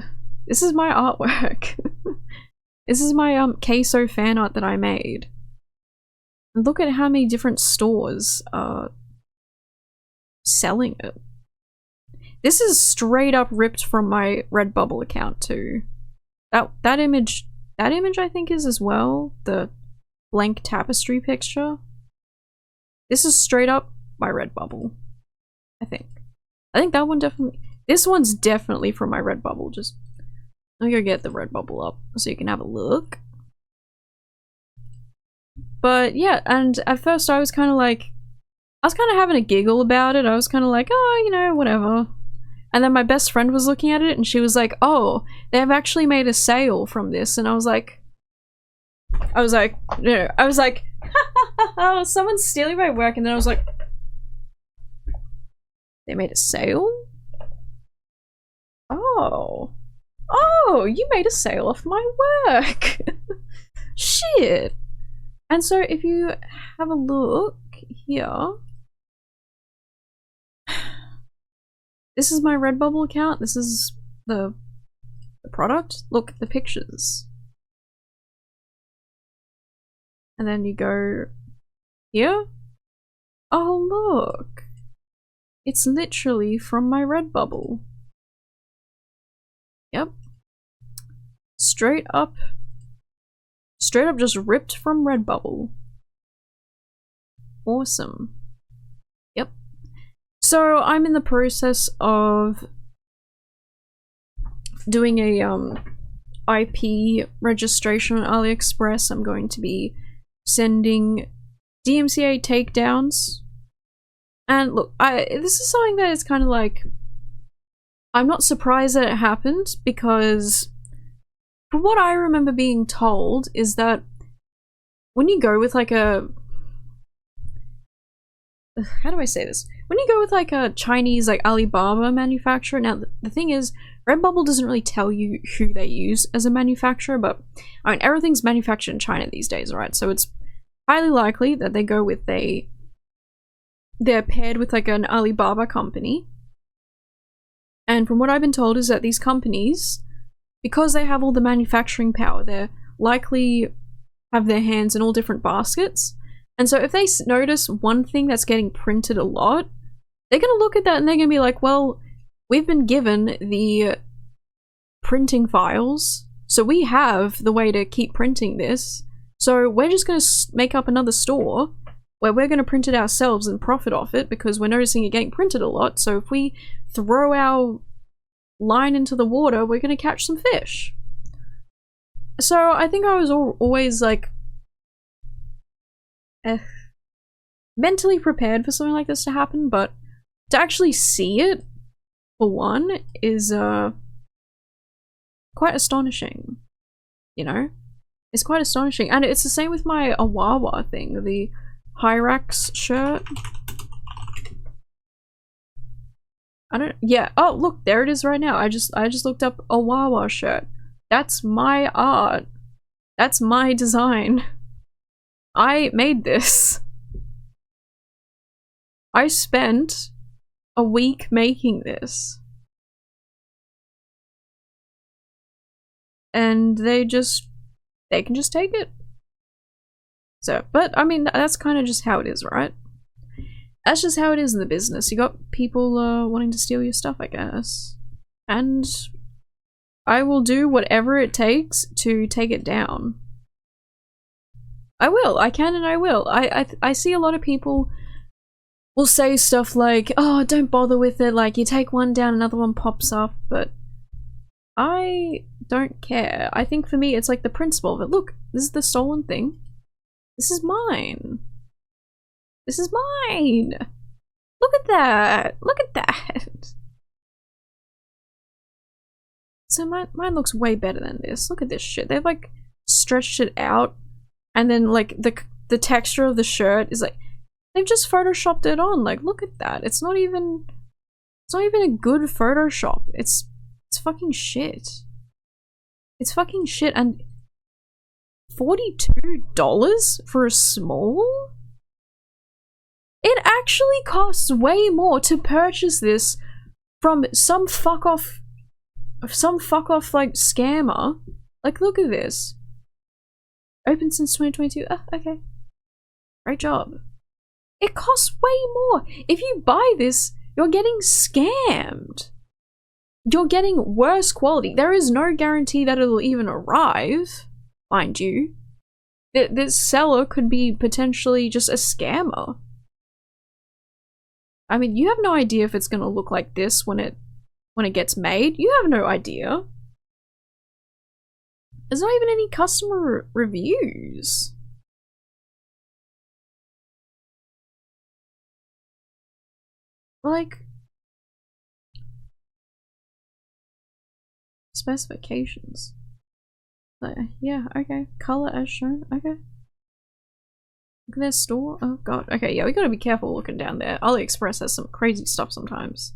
my artwork. This is my queso fan art that I made. And look at how many different stores are selling it. This is straight up ripped from my Redbubble account too. That image I think is as well, the blank tapestry picture. This is straight up my Redbubble. I think that one definitely, this one's definitely from my Redbubble. Just let me go get the Redbubble up so you can have a look. But yeah, and at first I was kind of having a giggle about it. I was kind of like, oh, you know, whatever. And then my best friend was looking at it and she was like, oh, they've actually made a sale from this. And I was like, someone's stealing my work. And then I was like, they made a sale? Oh, you made a sale off my work. Shit. And so if you have a look here, this is my Redbubble account. This is the product. Look at the pictures. And then you go here. Oh, look. It's literally from my Redbubble. Yep. Straight up just ripped from Redbubble. Awesome. Yep. So I'm in the process of doing a IP registration on AliExpress. I'm going to be sending DMCA takedowns. And look, this is something that is kind of like, I'm not surprised that it happened, because from what I remember being told is that when you go with like a, how do I say this? When you go with like a Chinese, like Alibaba manufacturer, now the thing is, Redbubble doesn't really tell you who they use as a manufacturer, but I mean, everything's manufactured in China these days, right? So it's highly likely that they go with they're paired with like an Alibaba company. And from what I've been told is that these companies, because they have all the manufacturing power, they're likely have their hands in all different baskets. And so if they notice one thing that's getting printed a lot, they're going to look at that and they're going to be like, well, we've been given the printing files, so we have the way to keep printing this. So we're just going to make up another store where we're going to print it ourselves and profit off it because we're noticing it getting printed a lot. So if we throw our line into the water, we're going to catch some fish. So I think I was always like mentally prepared for something like this to happen, but to actually see it, for one, is quite astonishing, you know? It's quite astonishing. And it's the same with my Awawa thing, the harass shirt. Yeah, oh look, there it is right now. I just looked up Awawa shirt. That's my art. That's my design. I made this. I spent a week making this. And they can just take it. So, but I mean, that's kind of just how it is, right? That's just how it is in the business. You got people wanting to steal your stuff, I guess. And I will do whatever it takes to take it down. I will. I can and I will. I see a lot of people will say stuff like, oh, don't bother with it, like you take one down, another one pops up, but I don't care. I think for me it's like the principle of it. Look, this is the stolen thing. This is mine. This is mine. Look at that. Look at that. So mine looks way better than this. Look at this shit. They've like stretched it out, and then like the texture of the shirt is like they've just photoshopped it on. Like, look at that. It's not even a good Photoshop. It's fucking shit. It's fucking shit. And $42 for a small? It actually costs way more to purchase this from some fuck off like scammer. Like, look at this. Open since 2022. Oh, okay. Great job. It costs way more. If you buy this, you're getting scammed. You're getting worse quality. There is no guarantee that it'll even arrive, mind you. This seller could be potentially just a scammer. I mean, you have no idea if it's gonna look like this when it gets made. You have no idea. There's not even any customer reviews. Like, specifications. Yeah, okay. Color as shown. Okay. Look at their store. Oh god. Okay, yeah, we gotta be careful looking down there. AliExpress has some crazy stuff sometimes.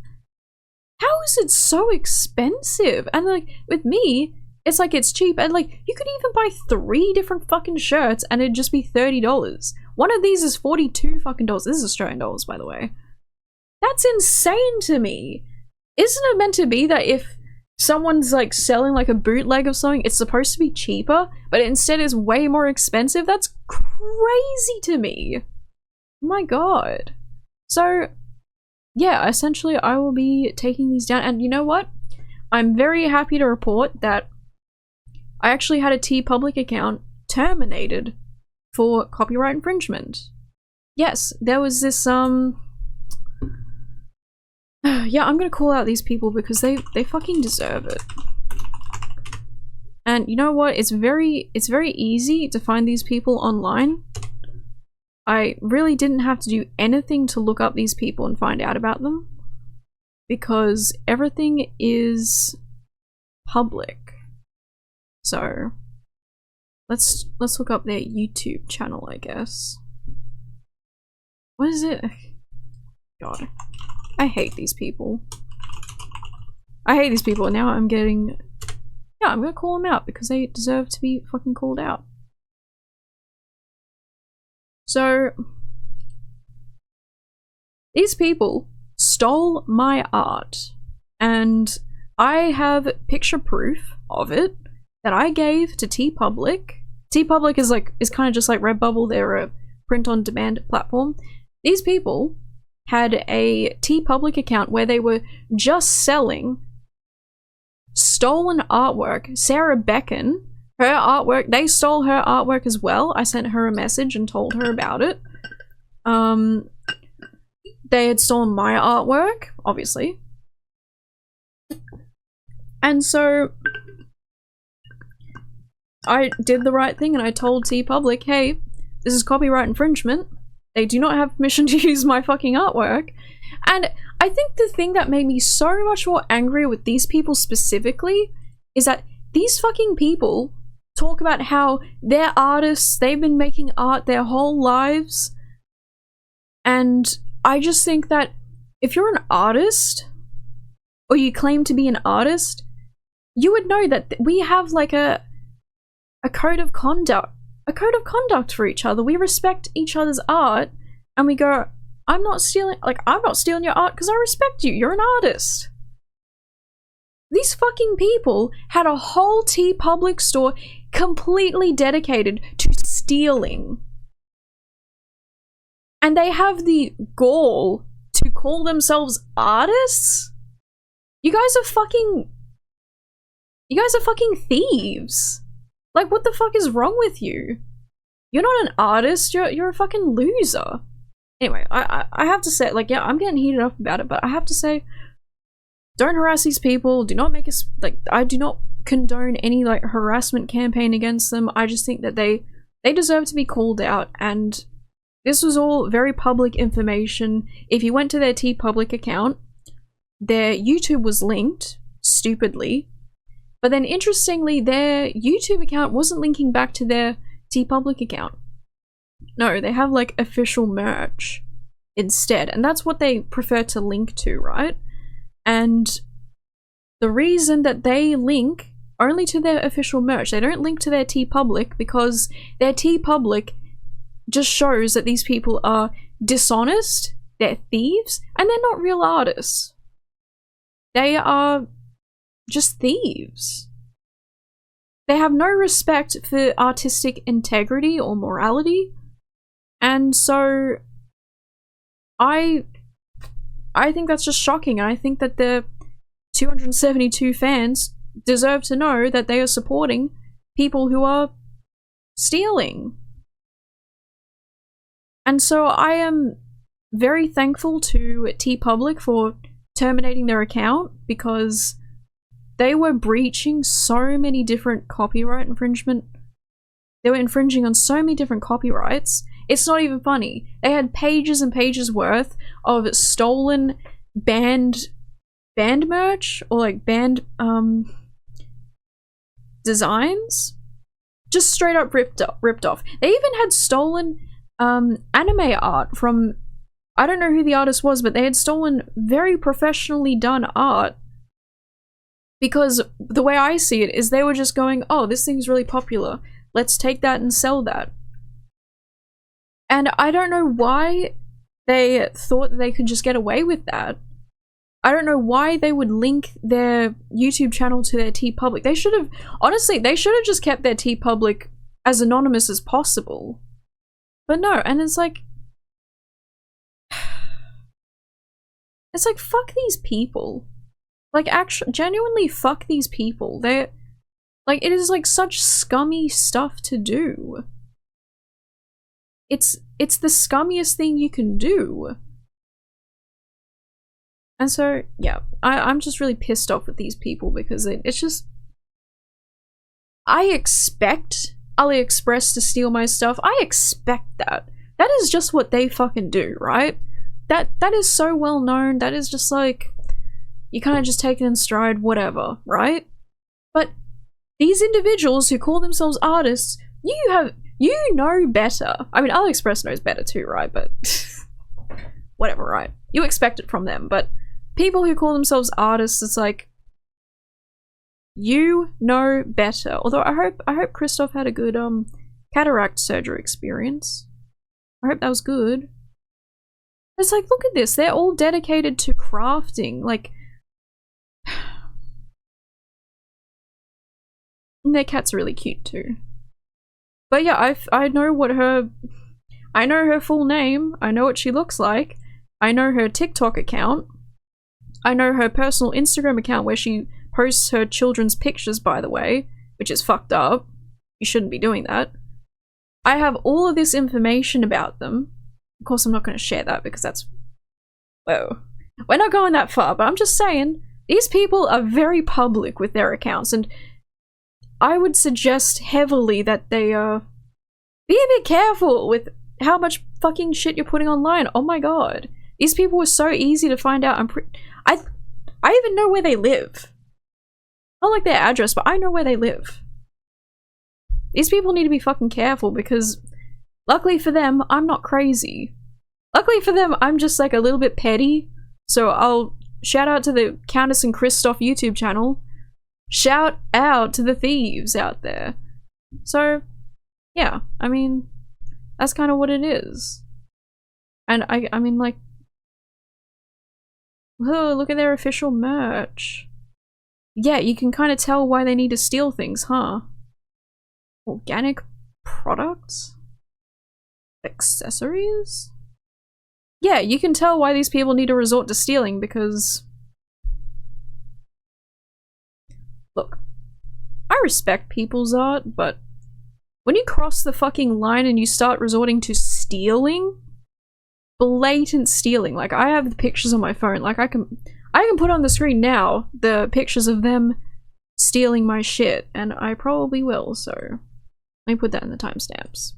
How is it so expensive? And like, with me, it's like it's cheap. And like, you could even buy 3 different fucking shirts and it'd just be $30. One of these is $42 fucking dollars. This is Australian dollars, by the way. That's insane to me. Isn't it meant to be that if someone's like selling like a bootleg of something, it's supposed to be cheaper, but instead is way more expensive? That's crazy to me. My god. So yeah, essentially I will be taking these down, and you know what? I'm very happy to report that I actually had a TeePublic account terminated for copyright infringement. Yes, there was this yeah, I'm gonna call out these people because they fucking deserve it. And you know what? It's very easy to find these people online. I really didn't have to do anything to look up these people and find out about them, because everything is public. So let's look up their YouTube channel, I guess. What is it? God. I hate these people. I hate these people, and now I'm getting... Yeah, I'm gonna call them out because they deserve to be fucking called out. So... these people stole my art, and I have picture proof of it that I gave to TeePublic. TeePublic is kind of just like Redbubble. They're a print-on-demand platform. These people had a TeePublic account where they were just selling stolen artwork. Sarah Becken, her artwork, they stole her artwork as well. I sent her a message and told her about it. They had stolen my artwork, obviously. And so I did the right thing and I told TeePublic, hey, this is copyright infringement. They do not have permission to use my fucking artwork. And I think the thing that made me so much more angry with these people specifically is that these fucking people talk about how they're artists, they've been making art their whole lives. And I just think that if you're an artist, or you claim to be an artist, you would know that we have like a code of conduct. A code of conduct for each other. We respect each other's art, and we go, I'm not stealing your art because I respect you. You're an artist. These fucking people had a whole TeePublic store completely dedicated to stealing. And they have the gall to call themselves artists? You guys are fucking thieves. Like, what the fuck is wrong with you? You're not an artist, you're a fucking loser. Anyway, I have to say, like, yeah, I'm getting heated up about it, but I have to say, don't harass these people, do not make us, like, I do not condone any, like, harassment campaign against them. I just think that they deserve to be called out, and this was all very public information. If you went to their TeePublic account, their YouTube was linked, stupidly. But then, interestingly, their YouTube account wasn't linking back to their TeePublic account. No, they have, like, official merch instead. And that's what they prefer to link to, right? And the reason that they link only to their official merch, they don't link to their TeePublic, because their TeePublic just shows that these people are dishonest, they're thieves, and they're not real artists. They are just thieves. They have no respect for artistic integrity or morality, and so I think that's just shocking, and I think that the 272 fans deserve to know that they are supporting people who are stealing. And so I am very thankful to TeePublic for terminating their account, because they were breaching so many different copyright infringement. They were infringing on so many different copyrights. It's not even funny. They had pages and pages worth of stolen band merch, or like band designs, just straight up ripped off. They even had stolen anime art from, I don't know who the artist was, but they had stolen very professionally done art. Because the way I see it is they were just going, oh, this thing's really popular, let's take that and sell that. And I don't know why they thought that they could just get away with that. I don't know why they would link their YouTube channel to their TeePublic. They should have, honestly, they should have just kept their TeePublic as anonymous as possible. But no, and it's like, fuck these people. Like, actually, genuinely fuck these people. They're, like, it is, like, such scummy stuff to do. It's the scummiest thing you can do. And so, yeah, I'm just really pissed off at these people, because it's just... I expect AliExpress to steal my stuff. I expect that. That is just what they fucking do, right? That is so well known. That is just like... You kind of just take it in stride, whatever, right? But these individuals who call themselves artists, you know better. I mean, AliExpress knows better too, right? But whatever, right? You expect it from them. But people who call themselves artists, it's like, you know better. Although I hope Christoph had a good cataract surgery experience. I hope that was good. It's like, look at this. They're all dedicated to crafting. Like, And their cat's really cute too. But yeah, I know what I know her full name, I know what she looks like, I know her TikTok account, I know her personal Instagram account where she posts her children's pictures, by the way, which is fucked up. You shouldn't be doing that. I have all of this information about them. Of course, I'm not going to share that because that's... Whoa. We're not going that far, but I'm just saying, these people are very public with their accounts, and I would suggest heavily that they, be a bit careful with how much fucking shit you're putting online. Oh my god. These people were so easy to find out. I even know where they live. Not like their address, but I know where they live. These people need to be fucking careful because luckily for them, I'm not crazy. Luckily for them, I'm just like a little bit petty. So I'll shout out to the Countess and Christoph YouTube channel. Shout out to the thieves out there. So, yeah, I mean, that's kind of what it is. And I mean, like, oh, look at their official merch. Yeah, you can kind of tell why they need to steal things, huh? Organic products? Accessories? Yeah, you can tell why these people need to resort to stealing because... Look, I respect people's art, but when you cross the fucking line and you start resorting to stealing, blatant stealing, like I have the pictures on my phone, like I can put on the screen now the pictures of them stealing my shit, and I probably will, so let me put that in the timestamps.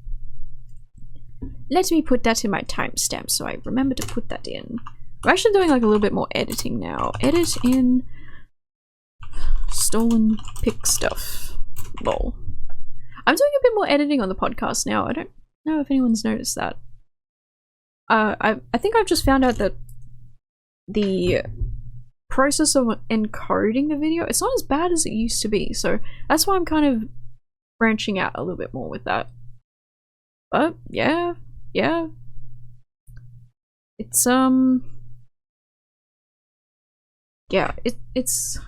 Let me put that in my timestamps so I remember to put that in. I'm actually doing like a little bit more editing now. Edit in stolen pic stuff. Lol. I'm doing a bit more editing on the podcast now. I don't know if anyone's noticed that. I think I've just found out that the process of encoding the video, it's not as bad as it used to be, so that's why I'm kind of branching out a little bit more with that. But yeah, it's yeah, it's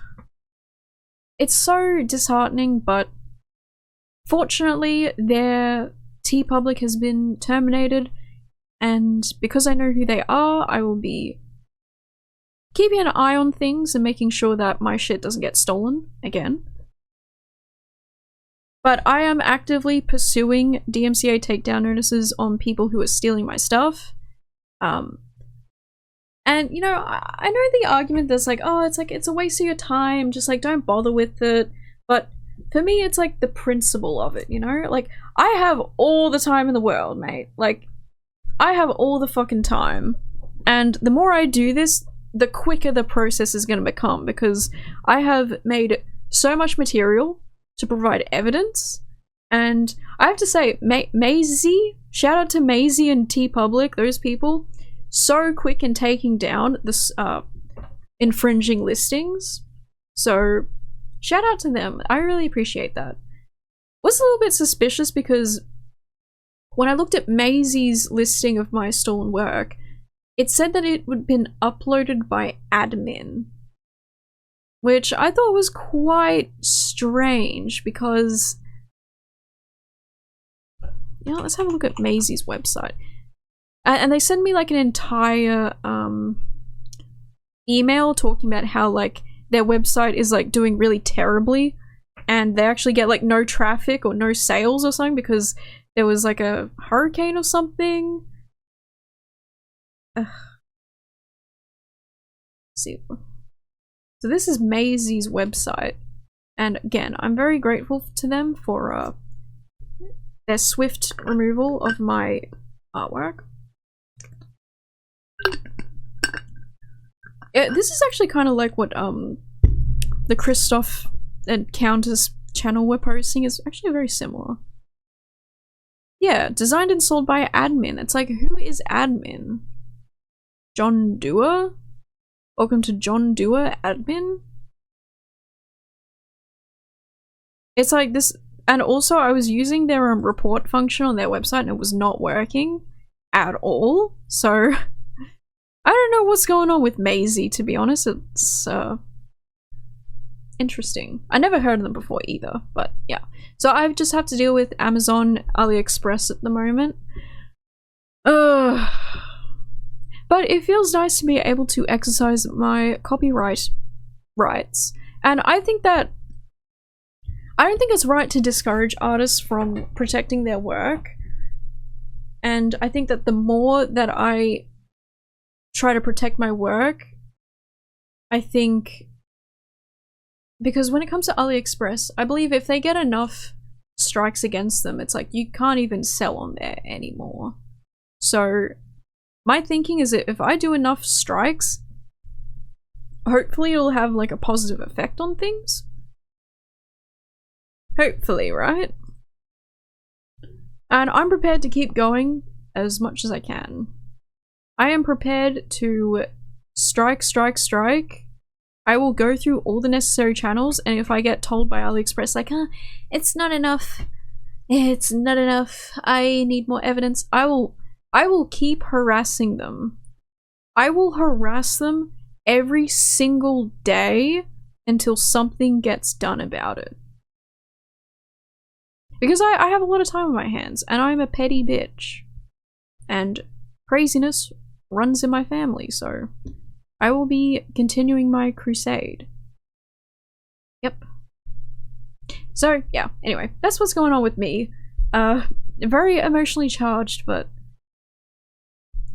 so disheartening, but fortunately their TeePublic has been terminated, and because I know who they are, I will be keeping an eye on things and making sure that my shit doesn't get stolen again. But I am actively pursuing DMCA takedown notices on people who are stealing my stuff. And you know, I know the argument that's like, oh, it's a waste of your time, just like don't bother with it. But for me, it's like the principle of it, you know? Like, I have all the time in the world, mate. Like, I have all the fucking time. And the more I do this, the quicker the process is going to become, because I have made so much material to provide evidence. And I have to say, Maisie, shout out to Maisie and TeePublic, those people, so quick in taking down this infringing listings. So shout out to them. I really appreciate that. Was a little bit suspicious because when I looked at Maisie's listing of my stolen work, it said that it would have been uploaded by admin, which I thought was quite strange because, you know, let's have a look at Maisie's website. And they send me like an entire email talking about how like their website is like doing really terribly and they actually get like no traffic or no sales or something because there was like a hurricane or something. Let's see. So this is Maisie's website, and again, I'm very grateful to them for their swift removal of my artwork. Yeah, this is actually kind of like what the Christoph and Countess channel we're posting is actually very similar. Yeah, designed and sold by admin. It's like, who is admin? John Doer? Welcome to John Doer admin? It's like this, and also I was using their report function on their website and it was not working at all, so I don't know what's going on with Maisie, to be honest. It's interesting. I never heard of them before either, but yeah. So I just have to deal with Amazon, AliExpress at the moment. But it feels nice to be able to exercise my copyright rights. And I don't think it's right to discourage artists from protecting their work. And I think that the more that I try to protect my work, I think, because when it comes to AliExpress, I believe if they get enough strikes against them, it's like you can't even sell on there anymore. So my thinking is that if I do enough strikes, hopefully it'll have like a positive effect on things. Hopefully, right? And I'm prepared to keep going as much as I can. I am prepared to strike. I will go through all the necessary channels, and if I get told by AliExpress like, it's not enough, I need more evidence, I will keep harassing them. I will harass them every single day until something gets done about it. Because I have a lot of time on my hands, and I'm a petty bitch. And craziness runs in my family, so I will be continuing my crusade. Yep. So, yeah, anyway, that's what's going on with me. Very emotionally charged, but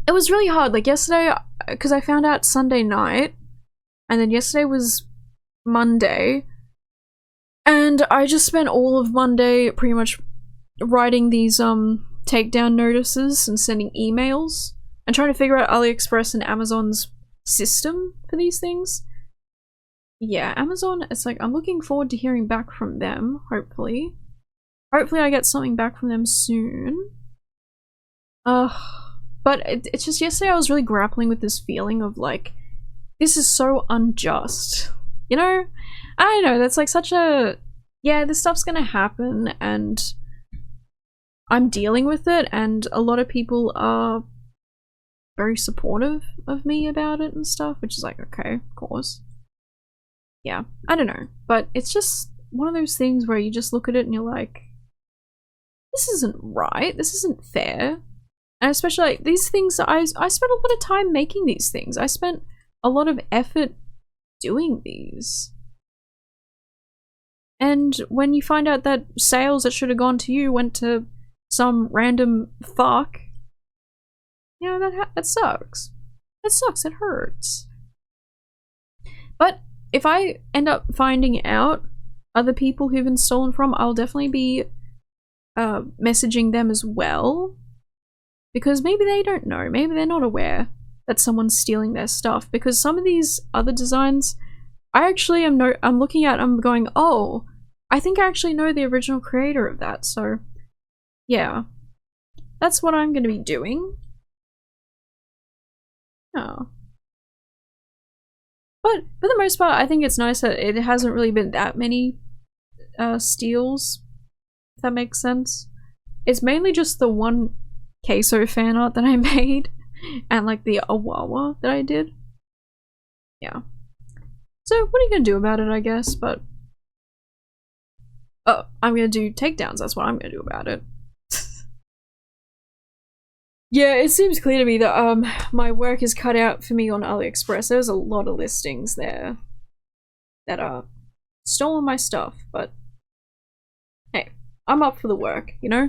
it was really hard. Like yesterday, because I found out Sunday night, and then yesterday was Monday, and I just spent all of Monday pretty much writing these takedown notices and sending emails and trying to figure out AliExpress and Amazon's system for these things. Yeah, Amazon, it's like I'm looking forward to hearing back from them, hopefully. Hopefully I get something back from them soon. But it's just yesterday I was really grappling with this feeling of like, this is so unjust. You know? I don't know, that's like such a, yeah, this stuff's gonna happen and I'm dealing with it, and a lot of people are very supportive of me about it and stuff, which is like, okay, of course. Yeah, I don't know, but it's just one of those things where you just look at it and you're like, this isn't right, this isn't fair. And especially like these things, I spent a lot of time making these things. I spent a lot of effort doing these. And when you find out that sales that should have gone to you went to some random fuck, you know, that sucks. It sucks, it hurts. But if I end up finding out other people who've been stolen from, I'll definitely be messaging them as well. Because maybe they don't know, maybe they're not aware that someone's stealing their stuff. Because some of these other designs, I actually I'm looking at, I'm going, oh, I think I actually know the original creator of that, so yeah. That's what I'm gonna be doing. Oh. But for the most part, I think it's nice that it hasn't really been that many steals, if that makes sense. It's mainly just the one queso fan art that I made, and like the Awawa that I did. Yeah. So what are you gonna do about it, I guess, but oh, I'm gonna do takedowns, that's what I'm gonna do about it. Yeah, it seems clear to me that my work is cut out for me on AliExpress. There's a lot of listings there that are stolen my stuff, but hey, I'm up for the work, you know?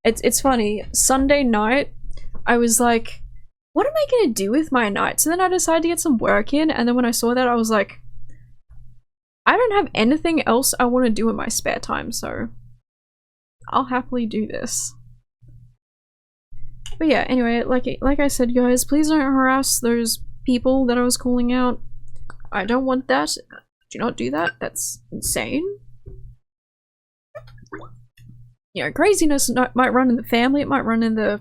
It's funny, Sunday night, I was like, what am I gonna do with my night? So then I decided to get some work in, and then when I saw that, I was like, I don't have anything else I want to do in my spare time, so I'll happily do this. But yeah, anyway, like I said, guys, please don't harass those people that I was calling out. I don't want that. Do not do that. That's insane. You know, craziness might run in the family, it might run in the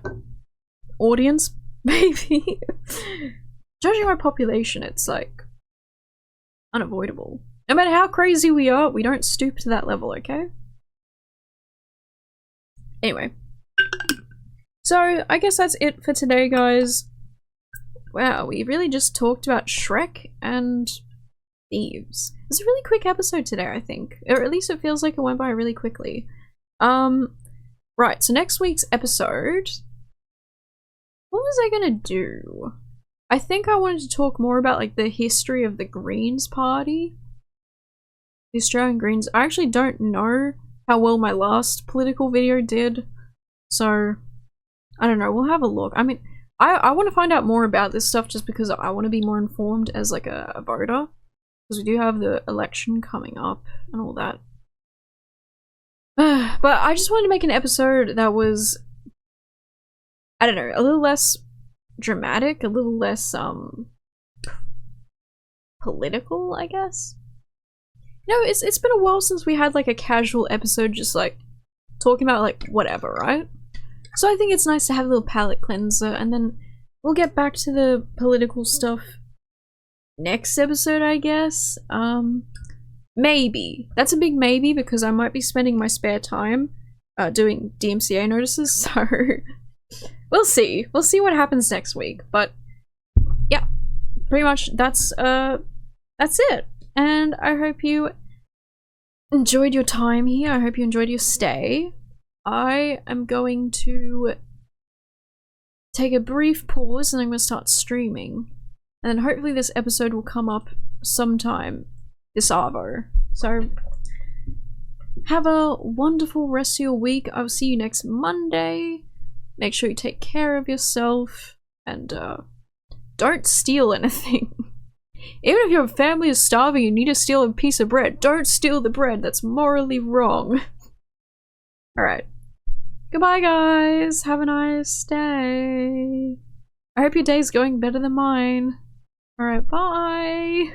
audience, maybe. Judging my population, it's like unavoidable. No matter how crazy we are, we don't stoop to that level, okay? Anyway. So, I guess that's it for today, guys. Wow, we really just talked about Shrek and Thieves. It's a really quick episode today, I think. Or at least it feels like it went by really quickly. Right, so next week's episode... What was I gonna do? I think I wanted to talk more about like the history of the Greens Party. The Australian Greens. I actually don't know how well my last political video did. So, I don't know, we'll have a look. I mean, I want to find out more about this stuff just because I want to be more informed as like a voter. Because we do have the election coming up and all that. But I just wanted to make an episode that was, I don't know, a little less dramatic, a little less, political, I guess. You know, it's been a while since we had like a casual episode just like talking about like whatever, right? So I think it's nice to have a little palate cleanser, and then we'll get back to the political stuff next episode, I guess. Maybe. That's a big maybe because I might be spending my spare time doing DMCA notices, so we'll see. We'll see what happens next week. But yeah, pretty much that's it. And I hope you enjoyed your time here. I hope you enjoyed your stay. I am going to take a brief pause and I'm going to start streaming. And then hopefully this episode will come up sometime this Arvo. So have a wonderful rest of your week. I'll see you next Monday. Make sure you take care of yourself and don't steal anything. Even if your family is starving and you need to steal a piece of bread, don't steal the bread. That's morally wrong. Alright. Goodbye, guys. Have a nice day. I hope your day's going better than mine. Alright, bye.